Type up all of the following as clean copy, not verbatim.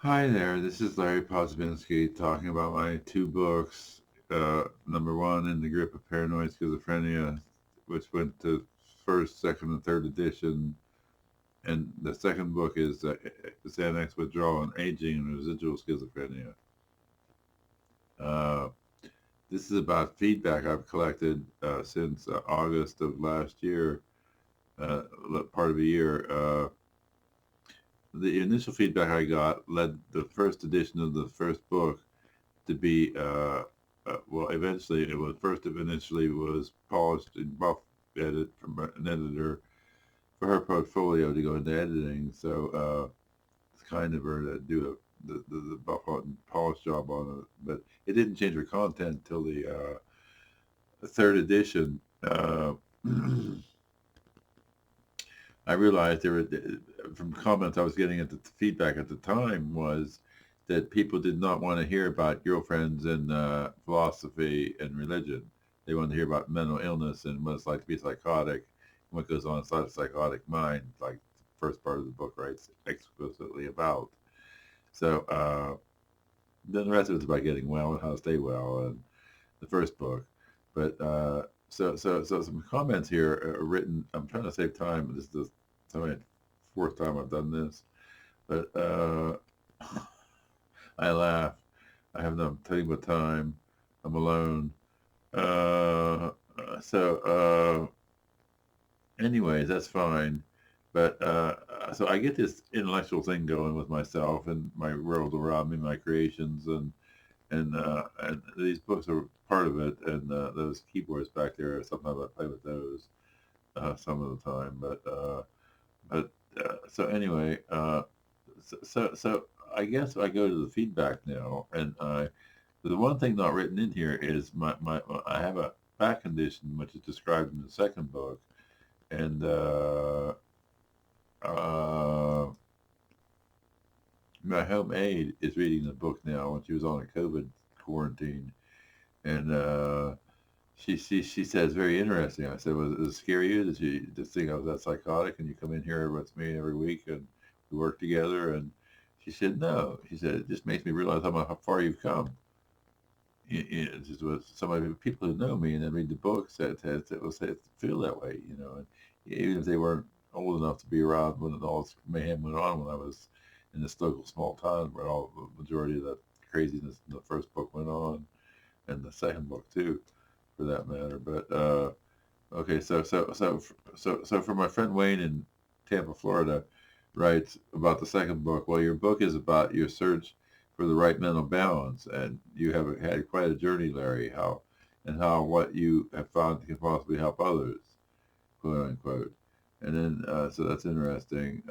Hi there, this is Larry Podsobinski talking about my two books. Number one, In the Grip of Paranoid Schizophrenia, which went to first, second, and third edition. And the second book is Xanax Withdrawal Aging and Residual Schizophrenia. Uh, this is about feedback I've collected since August of last year, part of a year. The initial feedback I got led the first edition of the first book to be well, eventually it was first initially was polished and buff edit from an editor for her portfolio to go into editing. So it's kind of her to do the buff and polish job on it, but it didn't change her content till the third edition. I realized there were from comments I was getting at the feedback at the time was that people did not want to hear about girlfriends and philosophy and religion. They wanted to hear about mental illness and what it's like to be psychotic and what goes on inside a psychotic mind, like the first part of the book writes explicitly about. So then the rest of it's about getting well and how to stay well, and the first book. But so some comments here are written. I'm trying to save time. This is the fourth time I've done this, but I laugh. I have no telling what time. I'm alone. Uh, so anyways, that's fine. But so I get this intellectual thing going with myself and my world around me, my creations, and these books are part of it. And those keyboards back there, sometimes I play with those some of the time. But so anyway, so I guess I go to the feedback now, and the one thing not written in here is my I have a back condition which is described in the second book, and uh, my home aide is reading the book now when she was on a COVID quarantine, and she says very interesting. I said, "Was it scare you? Did you just think I was that psychotic?" And you come in here with me every week, and we work together. And she said, "No." She said, "It just makes me realize how far you've come." It just was some of the people who know me and then read the books that will say feel that way, And even if they weren't old enough to be around when all this mayhem went on, when I was in this local small town where all the majority of that craziness in the first book went on, and the second book too, for that matter. But okay, so for my friend Wayne in Tampa, Florida, writes about the second book. Well, your book is about your search for the right mental balance, and you have had quite a journey, Larry. How what you have found can possibly help others, quote unquote. And then so that's interesting,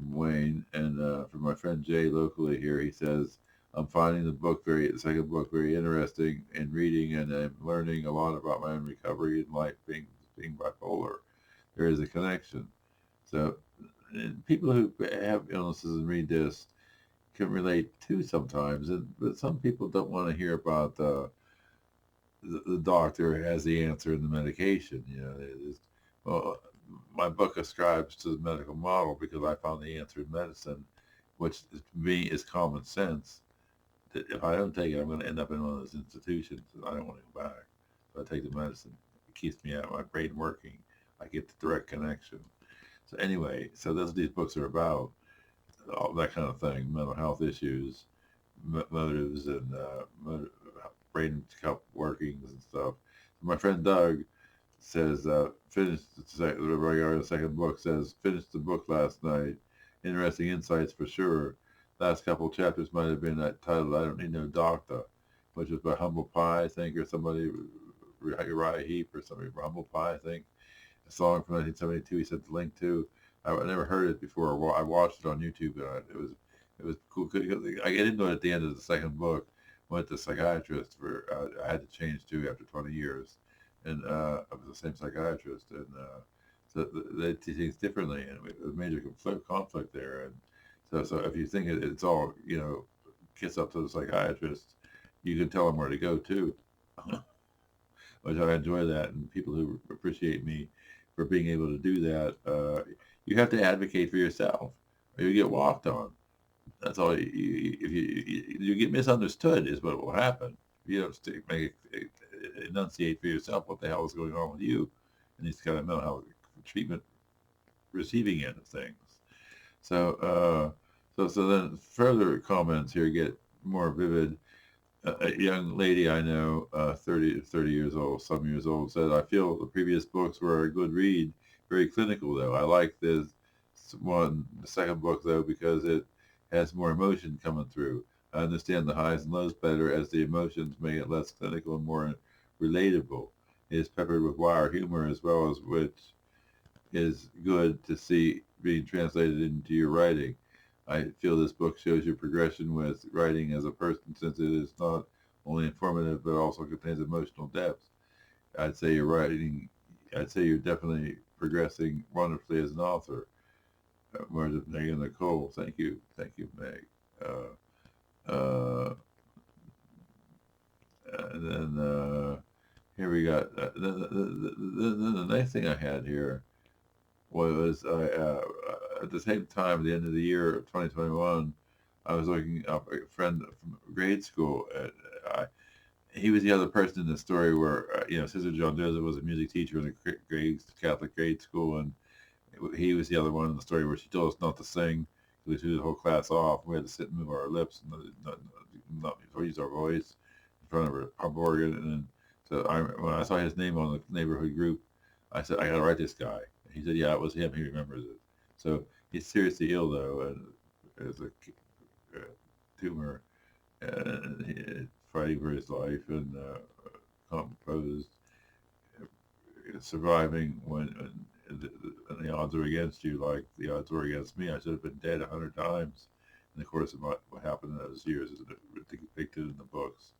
Wayne. And for my friend Jay locally here, he says, I'm finding the second book very interesting in reading, and I'm learning a lot about my own recovery and life being bipolar. There is a connection. So and people who have illnesses and read this can relate to sometimes, but some people don't want to hear about the doctor has the answer in the medication. Well, my book ascribes to the medical model because I found the answer in medicine, which to me is common sense. That if I don't take it, I'm going to end up in one of those institutions, and I don't want to go back. So I take the medicine. It keeps me out, my brain working. I get the direct connection. So anyway, so that's what these books are about, all that kind of thing, mental health issues, motives, and brain workings and stuff. My friend Doug says, finished the second book, says, finished the book last night. Interesting insights for sure. Last couple chapters might have been that title, I Don't Need No Doctor, which was by Humble Pie, I think, or somebody, Uriah Heep or somebody, Humble Pie, I think. A song from 1972 he sent the link to. I never heard it before. I watched it on YouTube, and it was cool. I didn't know at the end of the second book, went to psychiatrist for I had to change too after 20 years, and I was the same psychiatrist, and so they see things differently, and a major conflict there, and so if you think it's all kiss up to the psychiatrist, you can tell them where to go too, which I enjoy that, and people who appreciate me for being able to do that. You have to advocate for yourself, or you get walked on. That's all. If you get misunderstood, is what will happen. If you don't enunciate for yourself what the hell is going on with you, and these kind of mental health treatment receiving end of things. So, so then further comments here get more vivid. A young lady I know, 30 years old, some years old, said, I feel the previous books were a good read, very clinical though. I like this the second book though, because it has more emotion coming through. I understand the highs and lows better as the emotions make it less clinical and more relatable. It is peppered with wire humor as well as which is good to see being translated into your writing. I feel this book shows your progression with writing as a person since it is not only informative but also contains emotional depth. I'd say you're writing, I'd say you're definitely progressing wonderfully as an author. Words of Meg and Nicole. Thank you. Thank you, Meg. Uh, and then here we got, the next thing I had here was at the same time, at the end of the year of 2021, I was looking up a friend from grade school. He was the other person in the story where, Sister John Joseph was a music teacher in a Catholic grade school, and he was the other one in the story where she told us not to sing. We threw the whole class off. We had to sit and move our lips and not use our voice in front of her pump organ. And then, when I saw his name on the neighborhood group, I said, I got to write this guy. He said, yeah, it was him. He remembers it. So he's seriously ill, though, and there's a tumor, and fighting for his life and composed, surviving when the odds are against you, like the odds were against me. I should have been dead 100 times in the course of what happened in those years, as depicted in the books.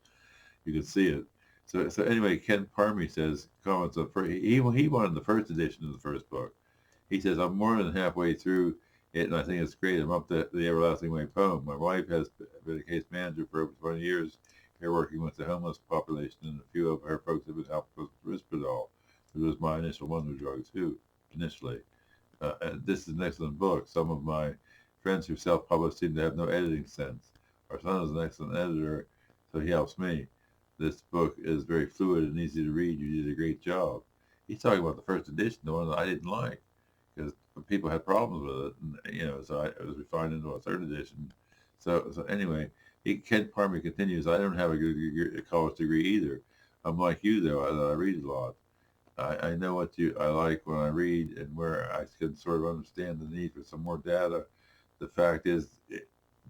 You can see it. So anyway, Ken Parmy says, comments on he wanted the first edition of the first book. He says, I'm more than halfway through it, and I think it's great. I'm up to the Everlasting Way poem. My wife has been a case manager for over 20 years here, working with the homeless population, and a few of her folks have been helped with Risperdal. It was my initial wonder drug too, initially. And this is an excellent book. Some of my friends who self-publish seem to have no editing sense. Our son is an excellent editor, so he helps me. This book is very fluid and easy to read. You did a great job. He's talking about the first edition, the one that I didn't like, because people had problems with it, and so it was refined into a third edition. So anyway, Ken Parmy continues. I don't have a good college degree either. I'm like you though. I read a lot. I know what I like when I read, and where I can sort of understand the need for some more data. The fact is,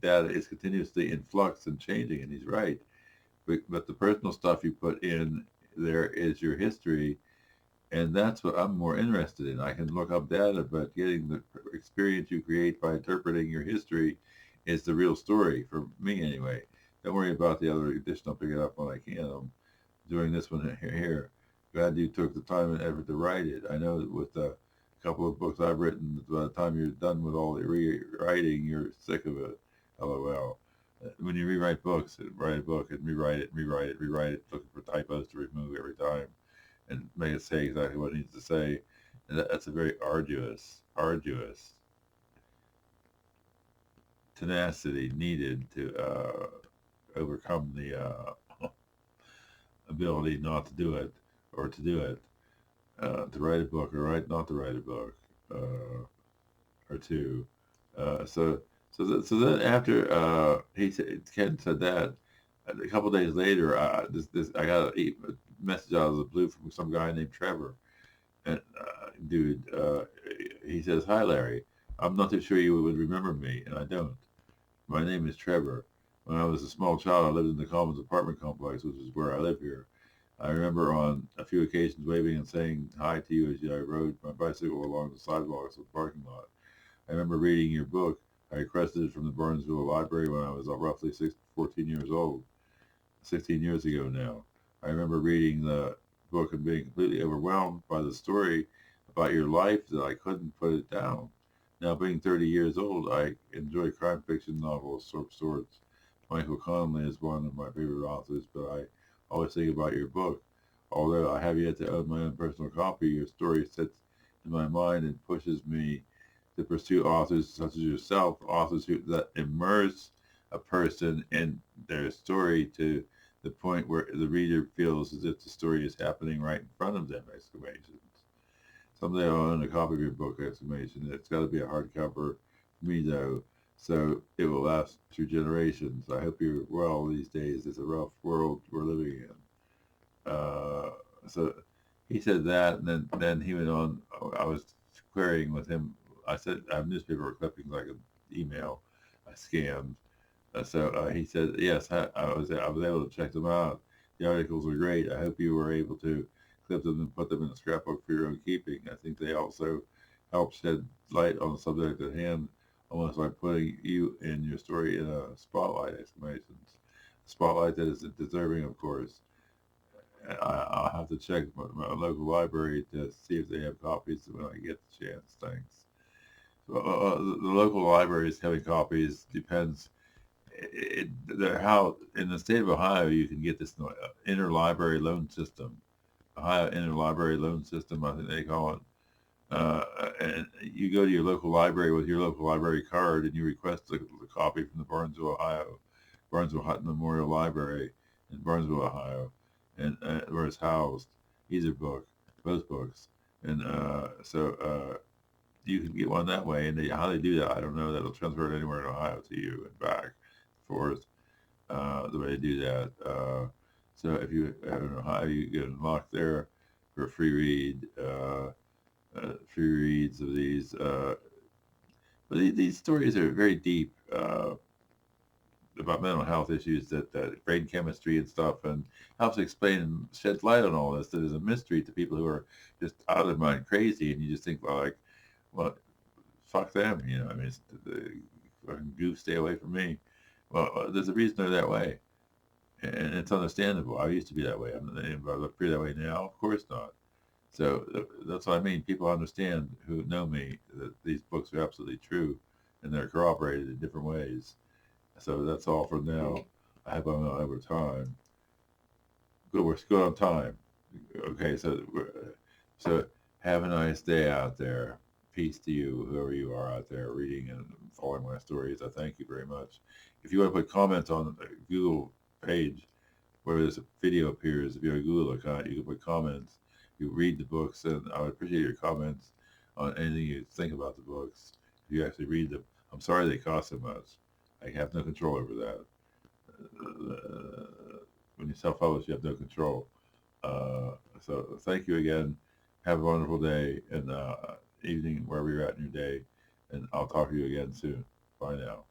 data is continuously in flux and changing, and he's right. But the personal stuff you put in there is your history, and that's what I'm more interested in. I can look up data, but getting the experience you create by interpreting your history is the real story, for me anyway. Don't worry about the other edition. I'll pick it up when I can. I'm doing this one here. Glad you took the time and effort to write it. I know that with a couple of books I've written, by the time you're done with all the rewriting, you're sick of it. LOL. When you rewrite books, write a book and rewrite it, looking for typos to remove every time and make it say exactly what it needs to say. And that's a very arduous tenacity needed to overcome the ability not to do it, or to do it, to write a book or not to write a book, or two. So then after Ken said that, a couple of days later, I got a message out of the blue from some guy named Trevor, and he says, "Hi Larry, I'm not too sure you would remember me, and I don't. My name is Trevor. When I was a small child, I lived in the Commons apartment complex, which is where I live here. I remember on a few occasions waving and saying hi to you as I rode my bicycle along the sidewalks of the parking lot. I remember reading your book. I requested it from the Barnesville Library when I was roughly 14 years old, 16 years ago now. I remember reading the book and being completely overwhelmed by the story about your life that I couldn't put it down. Now, being 30 years old, I enjoy crime fiction novels of sorts. Michael Connelly is one of my favorite authors, but I always think about your book. Although I have yet to own my own personal copy, your story sits in my mind and pushes me to pursue authors such as yourself, authors that immerse a person in their story to the point where the reader feels as if the story is happening right in front of them! Exclamations. Someday I'll own a copy of your book! Exclamation. It's got to be a hardcover for me though, so it will last through generations. I hope you're well these days. It's a rough world we're living in. So he said that, and then he went on. I was querying with him. I said I have newspaper clippings I could email. I scanned. So he said, yes, I was able to check them out. The articles are great. I hope you were able to clip them and put them in a scrapbook for your own keeping. I think they also help shed light on the subject at hand, almost like putting you and your story in a spotlight! Exclamations. A spotlight that is deserving, of course. I'll have to check my local library to see if they have copies when I get the chance. Thanks. So, the local libraries having copies depends. How in the state of Ohio you can get this interlibrary loan system, Ohio interlibrary loan system, I think they call it. And you go to your local library with your local library card, and you request a copy from the Barnesville Memorial Library in Barnesville, Ohio, and where it's housed, either book, both books, and you can get one that way. And how they do that, I don't know. That'll transfer it anywhere in Ohio to you and back, forth. The way they do that. So if you have an Ohio, you get unlocked there for a free read. Free reads of these. But these stories are very deep about mental health issues, that brain chemistry and stuff, and helps explain and sheds light on all this. That is a mystery to people who are just out of their mind crazy, and you just think, well, fuck them, I mean, the fucking goof, stay away from me. Well, there's a reason they're that way, and it's understandable. I used to be that way. I'm not pretty that way now. Of course not. So that's what I mean. People understand who know me that these books are absolutely true, and they're corroborated in different ways. So that's all for now. I hope I'm not over time. Good, we're good on time. Okay, so have a nice day out there. Peace to you, whoever you are out there reading and following my stories. I thank you very much. If you want to put comments on the Google page where this video appears, if you have a Google account, you can put comments. You read the books, and I would appreciate your comments on anything you think about the books. If you actually read them, I'm sorry they cost so much. I have no control over that. When you self-publish, you have no control. So thank you again. Have a wonderful day and evening, wherever you're at in your day. And I'll talk to you again soon. Bye now.